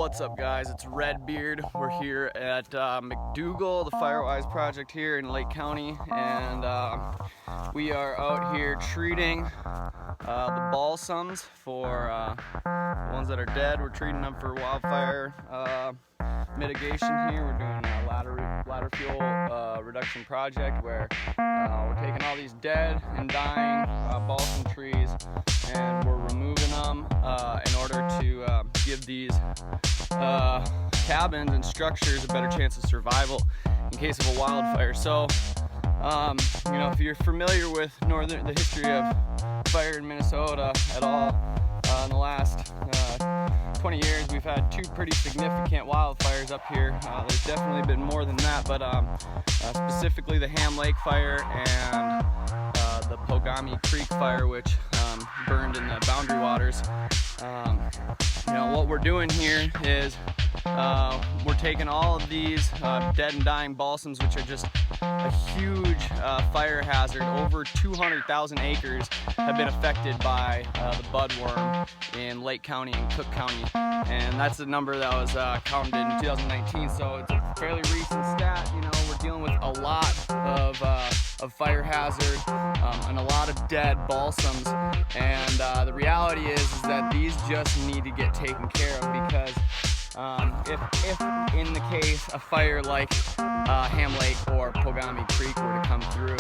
What's up, guys? It's Redbeard. We're here at McDougall, the Firewise project here in Lake County, and we are out here treating the balsams for the ones that are dead. We're treating them for wildfire mitigation here. We're doing a ladder fuel reduction project where we're taking all these dead and dying balsam trees and we're removing them in order to give these cabins and structures a better chance of survival in case of a wildfire. So, you know, if you're familiar with the history of fire in Minnesota at all, in the last 20 years, we've had two pretty significant wildfires up here. There's definitely been more than that, but specifically the Ham Lake fire and the Pogami Creek fire, which burned in the boundary waters. You know, what we're doing here is we're taking all of these dead and dying balsams, which are just a huge fire hazard. Over 200,000 acres have been affected by the budworm in Lake County and Cook County, and that's the number that was counted in 2019. So it's a fairly recent stat. You know, we're dealing with a lot of fire hazard and a lot of dead balsams, and the reality is that these just need to get taken care of, because if in the case a fire like Ham Lake or Pogami Creek were to come through,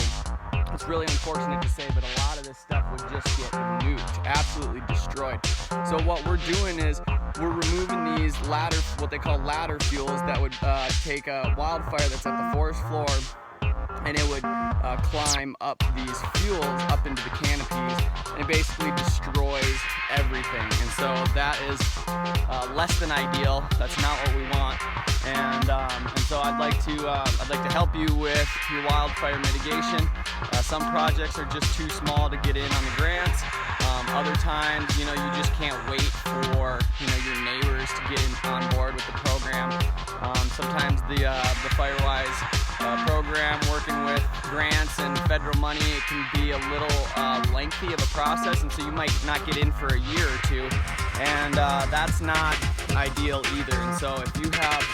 it's really unfortunate to say, but a lot of this stuff would just get nuked, absolutely destroyed. So what we're doing is we're removing these what they call ladder fuels that would take a wildfire that's at the forest floor, and it would climb up these fuels up into the canopies, and it basically destroys everything. And so that is less than ideal. That's not what we want. And so I'd like to help you with your wildfire mitigation. Some projects are just too small to get in on the grants. Other times, you know, you just can't wait for, you know, your neighbors to get on board with the program. Sometimes the Firewise program, working with grants and federal money, it can be a little lengthy of a process, and so you might not get in for a year or two, and that's not ideal either. And so if you have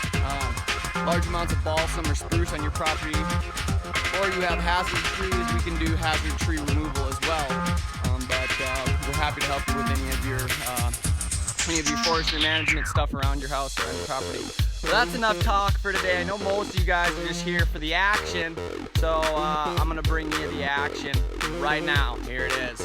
large amounts of balsam or spruce on your property, or you have hazard trees, we can do hazard tree removal as well. But we're happy to help you with any of your forestry management stuff around your house or on your property. So that's enough talk for today. I know most of you guys are just here for the action, so I'm gonna bring you the action right now. Here it is.